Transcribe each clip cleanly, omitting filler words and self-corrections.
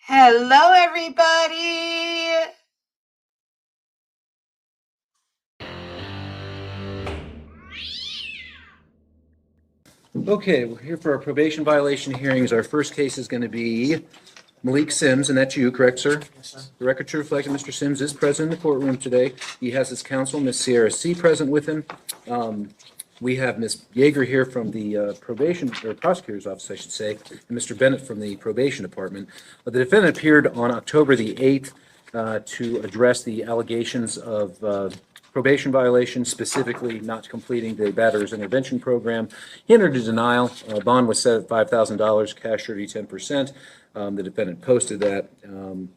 Hello, everybody. Okay, we're here for our probation violation hearings. Our first case is going to be Malik Sims, and that's you, correct, sir? Yes, sir. The record should reflect that Mr. Sims is present in the courtroom today. He has his counsel, Ms. Sierra C., present with him. We have Ms. Yeager here from the probation, or prosecutor's office, I should say, and Mr. Bennett from the probation department. The defendant appeared on October the 8th to address the allegations of probation violation, specifically not completing the batterer's intervention program. He entered a denial. Bond was set at $5,000, cash surety 10%. The defendant posted that,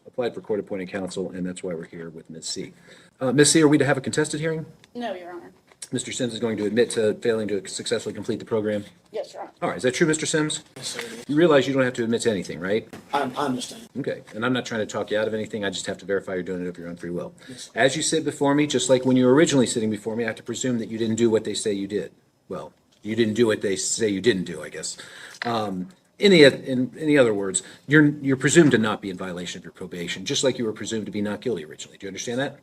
applied for court-appointed counsel, and that's why we're here with Ms. C. Ms. C, are we to have a contested hearing? No, Your Honor. Mr. Sims is going to admit to failing to successfully complete the program? Yes, Your Honor. All right, is that true, Mr. Sims? Yes, sir. You realize you don't have to admit to anything, right? I understand. Okay, and I'm not trying to talk you out of anything, I just have to verify you're doing it of your own free will. Yes, sir. As you sit before me, just like when you were originally sitting before me, I have to presume that you didn't do what they say you did. Well, you didn't do what they say you didn't do, I guess. In any other words, you're presumed to not be in violation of your probation, just like you were presumed to be not guilty originally. Do you understand that?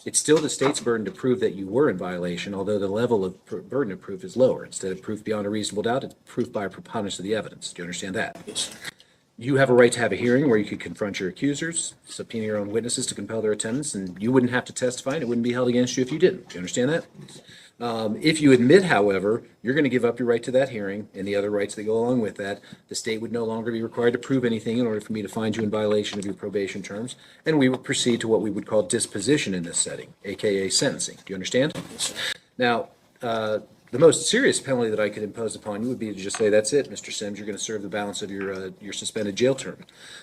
It's still the state's burden to prove that you were in violation, although the level of burden of proof is lower. Instead of proof beyond a reasonable doubt, it's proof by a preponderance of the evidence. Do you understand that? Yes, sir. You have a right to have a hearing where you could confront your accusers, subpoena your own witnesses to compel their attendance, and you wouldn't have to testify, and it wouldn't be held against you if you didn't. Do you understand that? If you admit, however, you're going to give up your right to that hearing and the other rights that go along with that, the state would no longer be required to prove anything in order for me to find you in violation of your probation terms, and we would proceed to what we would call disposition in this setting, aka sentencing. Do you understand? Yes, sir. Now, the most serious penalty that I could impose upon you would be to just say, that's it, Mr. Sims, you're going to serve the balance of your suspended jail term.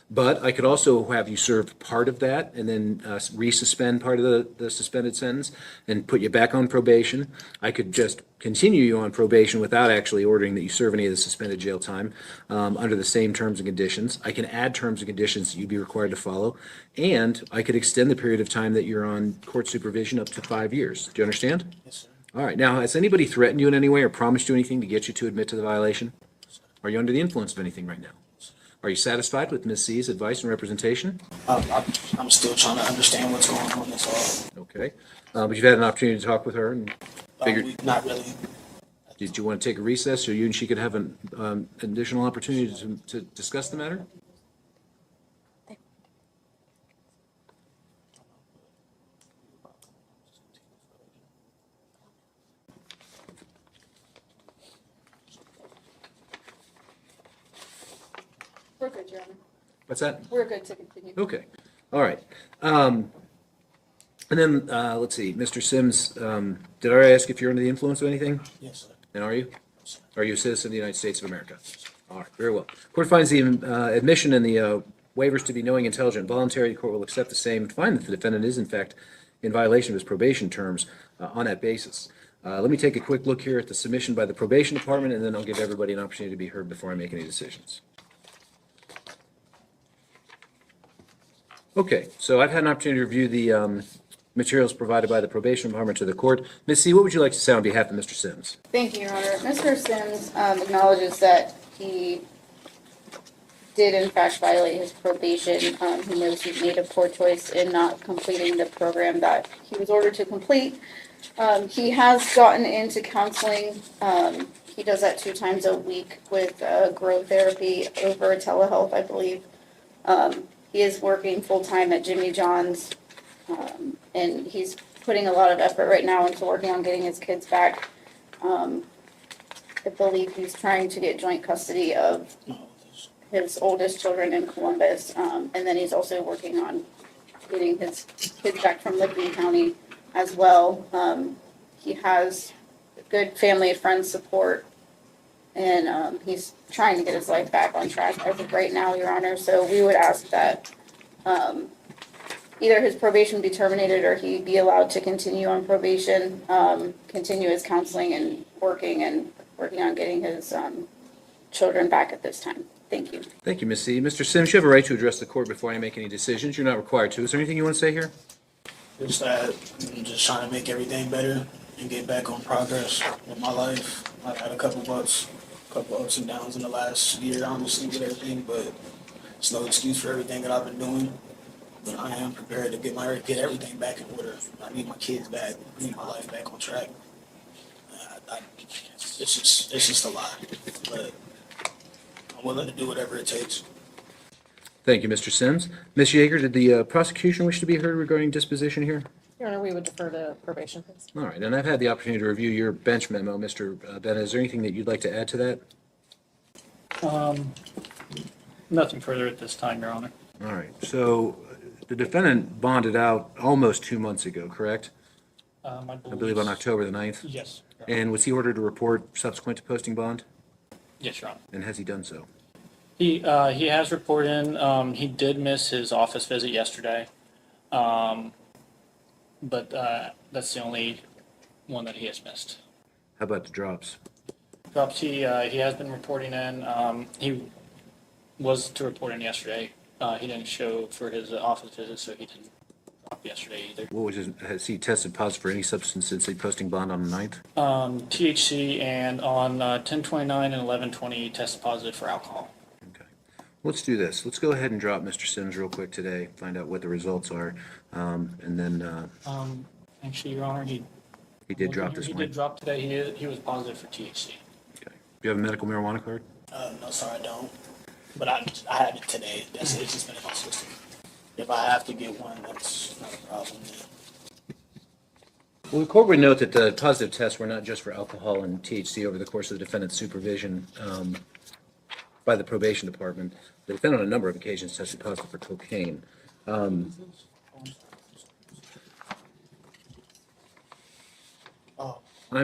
But I could also have you serve part of that and then resuspend part of the suspended sentence and put you back on probation. I could just continue you on probation without actually ordering that you serve any of the suspended jail time under the same terms and conditions. I can add terms and conditions that you'd be required to follow. And I could extend the period of time that you're on court supervision up to 5 years. Do you understand? Yes, sir. All right. Now, has anybody threatened you in any way or promised you anything to get you to admit to the violation? Are you under the influence of anything right now? Are you satisfied with Ms. C's advice and representation? I'm still trying to understand what's going on. That's all. Okay. But you've had an opportunity to talk with her and figured, Not really. did you want to take a recess so you and she could have an additional opportunity to discuss the matter? We're good, Your Honor. What's that? We're good to continue. Okay. All right. And then, let's see, Mr. Sims, did I ask if you're under the influence of anything? Yes, sir. And are you? Yes, sir. Are you a citizen of the United States of America? All right, very well. Court finds the admission and the waivers to be knowing, intelligent, and voluntary. The court will accept the same, find that the defendant is in fact in violation of his probation terms on that basis. Let me take a quick look here at the submission by the probation department, and then I'll give everybody an opportunity to be heard before I make any decisions. Okay, so I've had an opportunity to review the materials provided by the probation department to the court. Ms. C., what would you like to say on behalf of Mr. Sims? Thank you, Your Honor. Mr. Sims acknowledges that he did in fact violate his probation. He knows he made a poor choice in not completing the program that he was ordered to complete. He has gotten into counseling. He does that 2 times a week with growth therapy over telehealth, I believe. He is working full-time at Jimmy John's, and he's putting a lot of effort right now into working on getting his kids back. I believe he's trying to get joint custody of his oldest children in Columbus, and then he's also working on getting his kids back from Licking County as well. He has good family and friend support, and he's trying to get his life back on track as of right now, Your Honor. So we would ask that either his probation be terminated or he be allowed to continue on probation, continue his counseling and working on getting his children back at this time. Thank you. Thank you, Ms. C. Mr. Sims, you have a right to address the court before I make any decisions. You're not required to. Is there anything you want to say here? Just that I'm just trying to make everything better and get back on progress with my life. I've had a couple ups and downs in the last year, honestly, with everything, but It's no excuse for everything that I've been doing, but I am prepared to get everything back in order. I need my kids back. I need my life back on track. It's just a lot, but I'm willing to do whatever it takes. Thank you, Mr. Sims. Ms. Yeager, did the prosecution wish to be heard regarding disposition here? Your Honor, we would defer to probation, please. All right, and I've had the opportunity to review your bench memo, Mr. Bennett. Is there anything that you'd like to add to that? Nothing further at this time, Your Honor. All right, so the defendant bonded out almost 2 months ago, correct? I I believe on October the 9th. Yes. Your Honor. And was he ordered to report subsequent to posting bond? Yes, Your Honor. And has he done so? He has reported in. He did miss his office visit yesterday, but that's the only one that he has missed. How about the drops? Drops. He has been reporting in. He was to report in yesterday. He didn't show for his office visit, so he didn't drop yesterday either. What was his, has he tested positive for any substance since the posting bond on the 9th? THC, and on 10/29 and 11/20 tested positive for alcohol. Okay. Let's do this. Let's go ahead and drop Mr. Sims real quick today, find out what the results are, and then Actually, Your Honor, he he did drop this He morning. did drop today. He was positive for THC. Okay. Do you have a medical marijuana card? No, sir, I don't. But I had it today. It's just been in my system. If I have to get one, that's not a problem. Well, the court would note that the positive tests were not just for alcohol and THC over the course of the defendant's supervision by the probation department. The defendant on a number of occasions tested positive for cocaine. I'm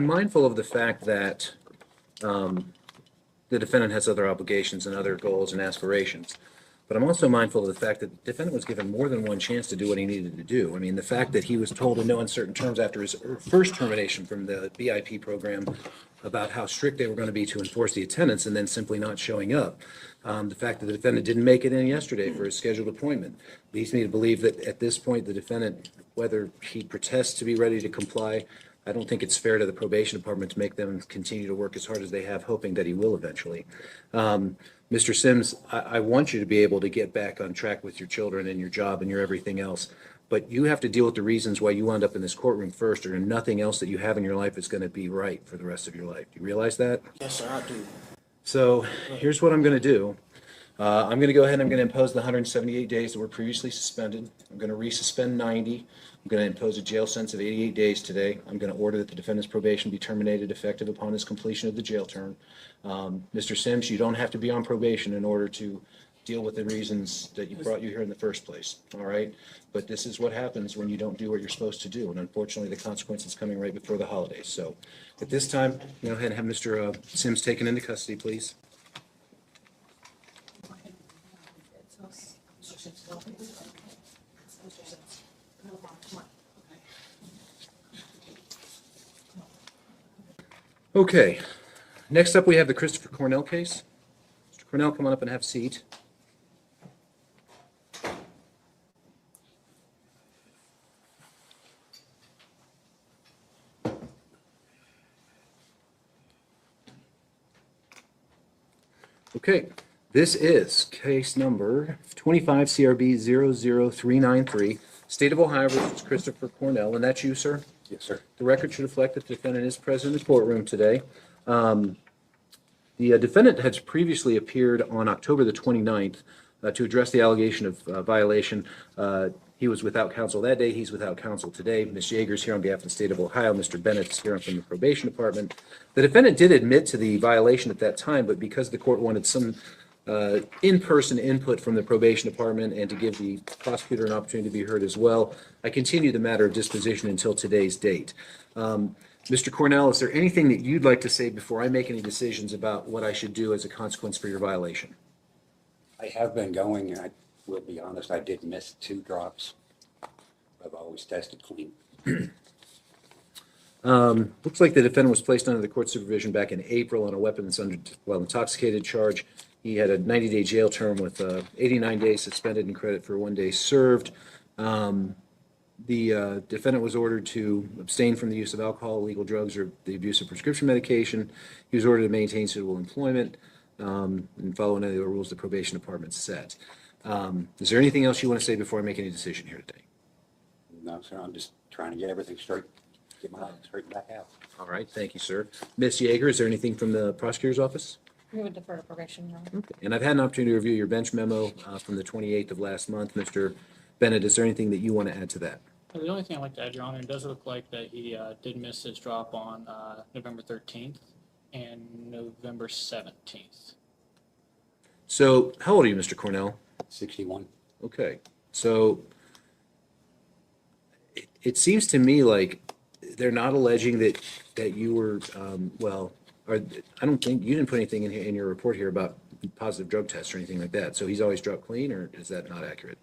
mindful of the fact that the defendant has other obligations and other goals and aspirations. But I'm also mindful of the fact that the defendant was given more than one chance to do what he needed to do. I mean, the fact that he was told in no uncertain terms after his first termination from the BIP program about how strict they were going to be to enforce the attendance and then simply not showing up. The fact that the defendant didn't make it in yesterday for his scheduled appointment leads me to believe that at this point, the defendant, whether he protests to be ready to comply, I don't think it's fair to the probation department to make them continue to work as hard as they have, hoping that he will eventually. Mr. Sims, I want you to be able to get back on track with your children and your job and your everything else, but you have to deal with the reasons why you wound up in this courtroom first, or nothing else that you have in your life is going to be right for the rest of your life. Do you realize that? Yes, sir, I do. So here's what I'm going to do. I'm going to go ahead and I'm going to impose the 178 days that were previously suspended. I'm going to resuspend 90. I'm going to impose a jail sentence of 88 days today. I'm going to order that the defendant's probation be terminated effective upon his completion of the jail term. Mr. Sims, you don't have to be on probation in order to deal with the reasons that brought you here in the first place, all right? But this is what happens when you don't do what you're supposed to do, and unfortunately, the consequence is coming right before the holidays. So at this time, go ahead and have Mr. Sims taken into custody, please. Okay, next up we have the Christopher Cornell case. Mr. Cornell, come on up and have a seat. Okay, this is case number 25 CRB 00393, State of Ohio versus Christopher Cornell, and that's you, sir? Yes, sir. The record should reflect that the defendant is present in the courtroom today. The defendant has previously appeared on October the 29th to address the allegation of violation. He was without counsel that day. He's without counsel today. Ms. Yeager's here on behalf of the state of Ohio. Mr. Bennett's here from the probation department. The defendant did admit to the violation at that time, but because the court wanted some in-person input from the probation department and to give the prosecutor an opportunity to be heard as well, I continue the matter of disposition until today's date. Mr. Cornell, is there anything that you'd like to say before I make any decisions about what I should do as a consequence for your violation? I have been going, and I will be honest, I did miss 2 drops. I've always tested clean. Looks like the defendant was placed under the court supervision back in April on a weapons while intoxicated charge. He had a 90-day jail term with 89 days suspended and credit for 1 day served. The defendant was ordered to abstain from the use of alcohol, illegal drugs, or the abuse of prescription medication. He was ordered to maintain suitable employment and follow any of the rules the probation department set. Is there anything else you want to say before I make any decision here today? No, sir, I'm just trying to get everything straight, get my life straightened back out. All right, thank you, sir. Ms. Yeager, is there anything from the prosecutor's office? We would defer to probation, Your Honor. Okay. And I've had an opportunity to review your bench memo from the 28th of last month. Mr. Bennett, is there anything that you want to add to that? The only thing I'd like to add, Your Honor, it does look like that he did miss his drop on November 13th and November 17th. So how old are you, Mr. Cornell? 61. Okay, so it seems to me like they're not alleging that you were, well, or I don't think, you didn't put anything in here, in your report here about positive drug tests or anything like that. So he's always dropped clean, or is that not accurate?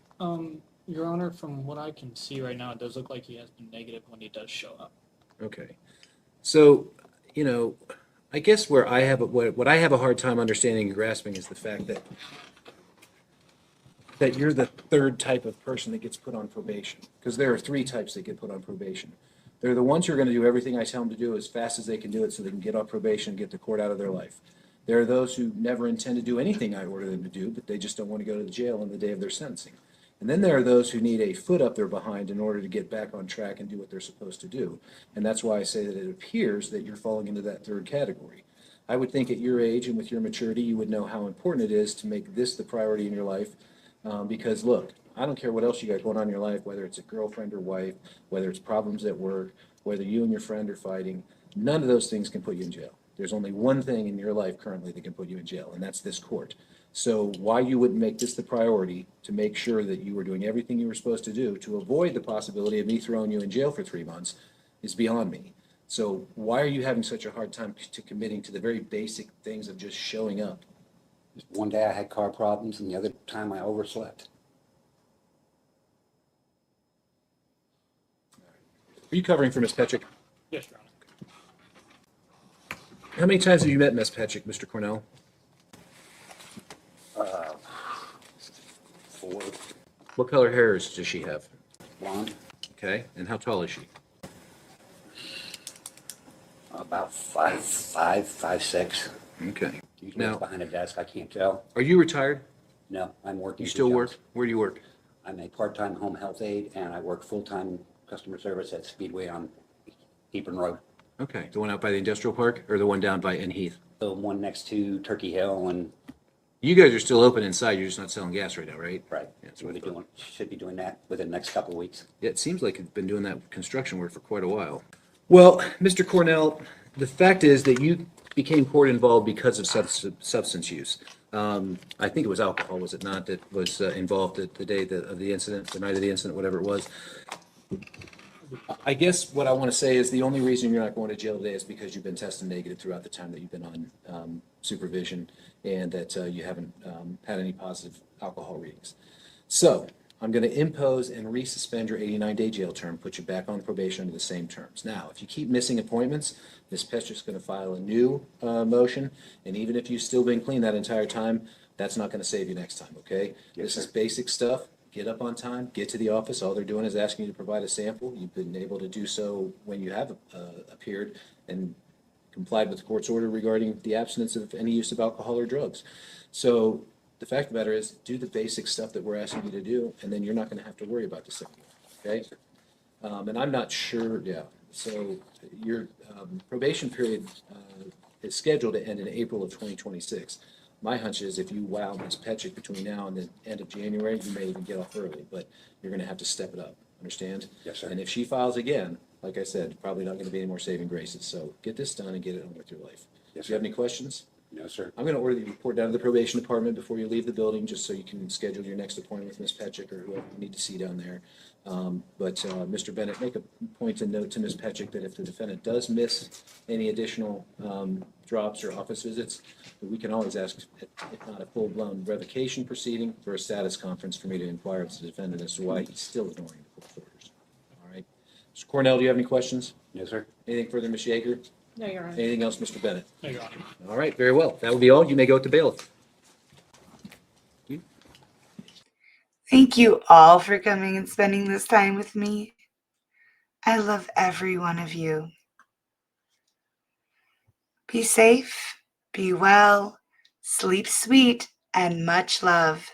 Your Honor, from what I can see right now, it does look like he has been negative when he does show up. Okay. So, you know, I guess where I have, what I have a hard time understanding and grasping is the fact that you're the third type of person that gets put on probation. Because there are three types that get put on probation. They're the ones who are going to do everything I tell them to do as fast as they can do it so they can get off probation and get the court out of their life. There are those who never intend to do anything I order them to do, but they just don't want to go to the jail on the day of their sentencing. And then there are those who need a foot up their behind in order to get back on track and do what they're supposed to do. And that's why I say that it appears that you're falling into that third category. I would think at your age and with your maturity, you would know how important it is to make this the priority in your life. Because look, I don't care what else you got going on in your life, whether it's a girlfriend or wife, whether it's problems at work, whether you and your friend are fighting, none of those things can put you in jail. There's only one thing in your life currently that can put you in jail, and that's this court. So why you wouldn't make this the priority to make sure that you were doing everything you were supposed to do to avoid the possibility of me throwing you in jail for 3 months is beyond me. So why are you having such a hard time to committing to the very basic things of just showing up? One day I had car problems and the other time I overslept. Are you covering for Ms. Petrick? Yes, Your Honor. How many times have you met Ms. Petrick, Mr. Cornell? 4, What color hairs does she have? blonde, Okay, and how tall is she? about 5'6". Okay. Usually it's Now, behind a desk, I can't tell. are you retired? No, I'm working. You 2 still work? jobs. Where do you work? I'm a part-time home health aide and I work full-time customer service at Speedway on Hebron Road. Okay, the one out by the industrial park or the one down by N Heath? The one next to Turkey Hill and, You guys are still open inside, you're just not selling gas right now, right? right, Yeah, that's we'll what I be thought. doing, should be doing that within the next couple of weeks. Yeah, it seems like you've been doing that construction work for quite a while. Well, Mr. Cornell, the fact is that you became court involved because of substance use. I think it was alcohol, was it not, that was involved at the day of the incident, the night of the incident, whatever it was? I guess what I want to say is the only reason you're not going to jail today is because you've been tested negative throughout the time that you've been on supervision and that you haven't had any positive alcohol readings. So I'm going to impose and resuspend your 89-day jail term, put you back on probation under the same terms. Now, if you keep missing appointments, Ms. Petrick's going to file a new motion, and even if you've still been clean that entire time, that's not going to save you next time, okay? Yes, This is sir. basic stuff. Get up on time, get to the office. All they're doing is asking you to provide a sample. You've been able to do so when you have appeared and complied with the court's order regarding the abstinence of any use of alcohol or drugs. So the fact of the matter is, do the basic stuff that we're asking you to do, and then you're not going to have to worry about this anymore, okay? And I'm not sure, yeah. So your probation period is scheduled to end in April of 2026. My hunch is if you wow Ms. Petrick between now and the end of January, you may even get off early, but you're going to have to step it up, understand? Yes, sir. And if she files again, like I said, probably not going to be any more saving graces. So get this done and get it on with your life. Yes, Do you have sir. any questions? No, sir. I'm going to order the report down to the probation department before you leave the building, just so you can schedule your next appointment with Ms. Petrick or whoever you need to see down there. But Mr. Bennett, make a point to note to Ms. Petrick that if the defendant does miss any additional drops or office visits, we can always ask, if not a full-blown revocation proceeding, for a status conference for me to inquire of the defendant as to why he's still ignoring the court orders. All right. Mr. Cornell, do you have any questions? No, sir. Anything further, Ms. Yeager? No, Your Honor. Anything else, Mr. Bennett? No, Your Honor. All right, very well. That will be all. You may go to bailiff. Thank you all for coming and spending this time with me. I love every one of you. Be safe, be well, sleep sweet, and much love.